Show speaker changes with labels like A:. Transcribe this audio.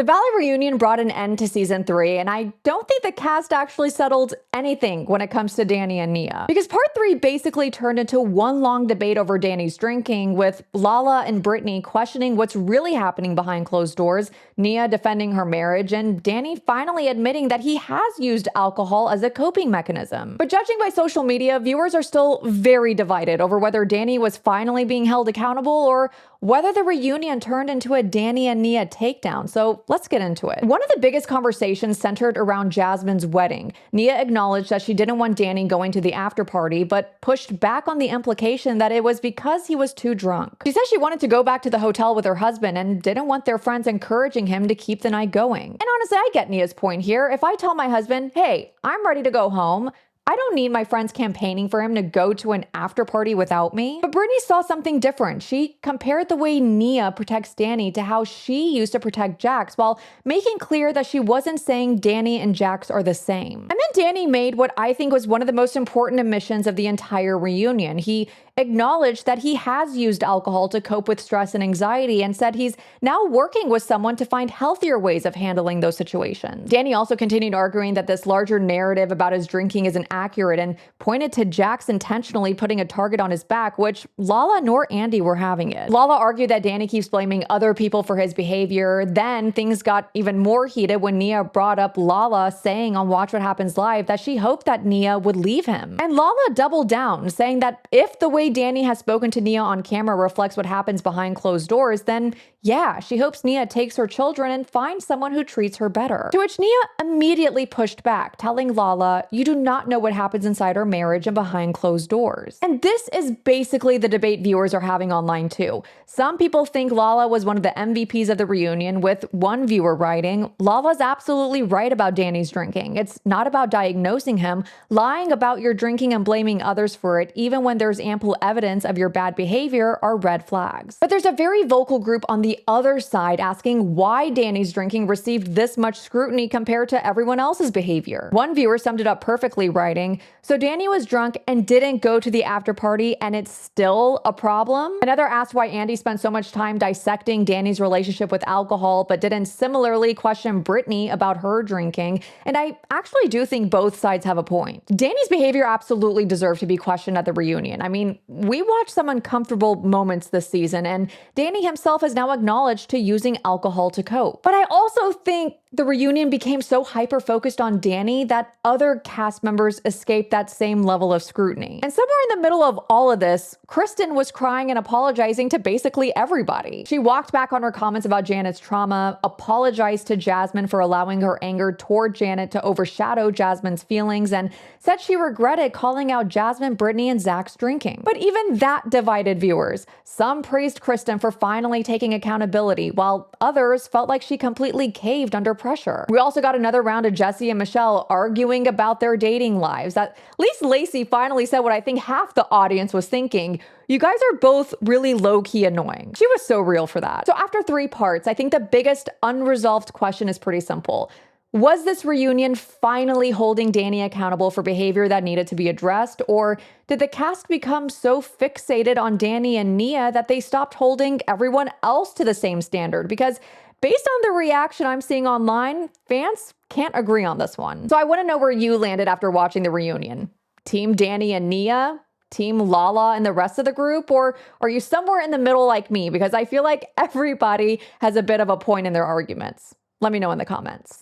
A: The Valley reunion brought an end to season 3, and I don't think the cast actually settled anything when it comes to Danny and Nia. Because part 3 basically turned into one long debate over Danny's drinking, with Lala and Brittany questioning what's really happening behind closed doors, Nia defending her marriage, and Danny finally admitting that he has used alcohol as a coping mechanism. But judging by social media, viewers are still very divided over whether Danny was finally being held accountable or whether the reunion turned into a Danny and Nia takedown. So let's get into it. One of the biggest conversations centered around Jasmine's wedding. Nia acknowledged that she didn't want Danny going to the after party, but pushed back on the implication that it was because he was too drunk. She said she wanted to go back to the hotel with her husband and didn't want their friends encouraging him to keep the night going. And honestly, I get Nia's point here. If I tell my husband, hey, I'm ready to go home, I don't need my friends campaigning for him to go to an after party without me. But Brittany saw something different. She compared the way Nia protects Danny to how she used to protect Jax, while making clear that she wasn't saying Danny and Jax are the same. And then Danny made what I think was one of the most important admissions of the entire reunion. He acknowledged that he has used alcohol to cope with stress and anxiety, and said he's now working with someone to find healthier ways of handling those situations. Danny also continued arguing that this larger narrative about his drinking isn't accurate, and pointed to Jax intentionally putting a target on his back, which Lala nor Andy were having it. Lala argued that Danny keeps blaming other people for his behavior. Then things got even more heated when Nia brought up Lala saying on Watch What Happens Live that she hoped that Nia would leave him. And Lala doubled down, saying that if the way Danny has spoken to Nia on camera reflects what happens behind closed doors, then yeah, she hopes Nia takes her children and finds someone who treats her better. To which Nia immediately pushed back, telling Lala, you do not know what happens inside our marriage and behind closed doors. And this is basically the debate viewers are having online too. Some people think Lala was one of the MVPs of the reunion, with one viewer writing, Lala's absolutely right about Danny's drinking. It's not about diagnosing him. Lying about your drinking and blaming others for it, even when there's ample evidence of your bad behavior, are red flags. But there's a very vocal group on the other side asking why Danny's drinking received this much scrutiny compared to everyone else's behavior. One viewer summed it up perfectly, writing, so Danny was drunk and didn't go to the after party and it's still a problem? Another asked why Andy spent so much time dissecting Danny's relationship with alcohol but didn't similarly question Brittany about her drinking. And I actually do think both sides have a point. Danny's behavior absolutely deserved to be questioned at the reunion. I mean, we watched some uncomfortable moments this season, and Danny himself has now acknowledged to using alcohol to cope. But I also think the reunion became so hyper-focused on Danny that other cast members escaped that same level of scrutiny. And somewhere in the middle of all of this, Kristen was crying and apologizing to basically everybody. She walked back on her comments about Janet's trauma, apologized to Jasmine for allowing her anger toward Janet to overshadow Jasmine's feelings, and said she regretted calling out Jasmine, Brittany, and Zach's drinking. But even that divided viewers. Some praised Kristen for finally taking accountability, while others felt like she completely caved under pressure. We also got another round of Jesse and Michelle arguing about their dating lives. At least Lacey finally said what I think half the audience was thinking. You guys are both really low-key annoying. She was so real for that. So after 3 parts, I think the biggest unresolved question is pretty simple. Was this reunion finally holding Danny accountable for behavior that needed to be addressed? Or did the cast become so fixated on Danny and Nia that they stopped holding everyone else to the same standard? Because based on the reaction I'm seeing online, fans can't agree on this one. So I want to know where you landed after watching the reunion. Team Danny and Nia? Team Lala and the rest of the group? Or are you somewhere in the middle like me? Because I feel like everybody has a bit of a point in their arguments. Let me know in the comments.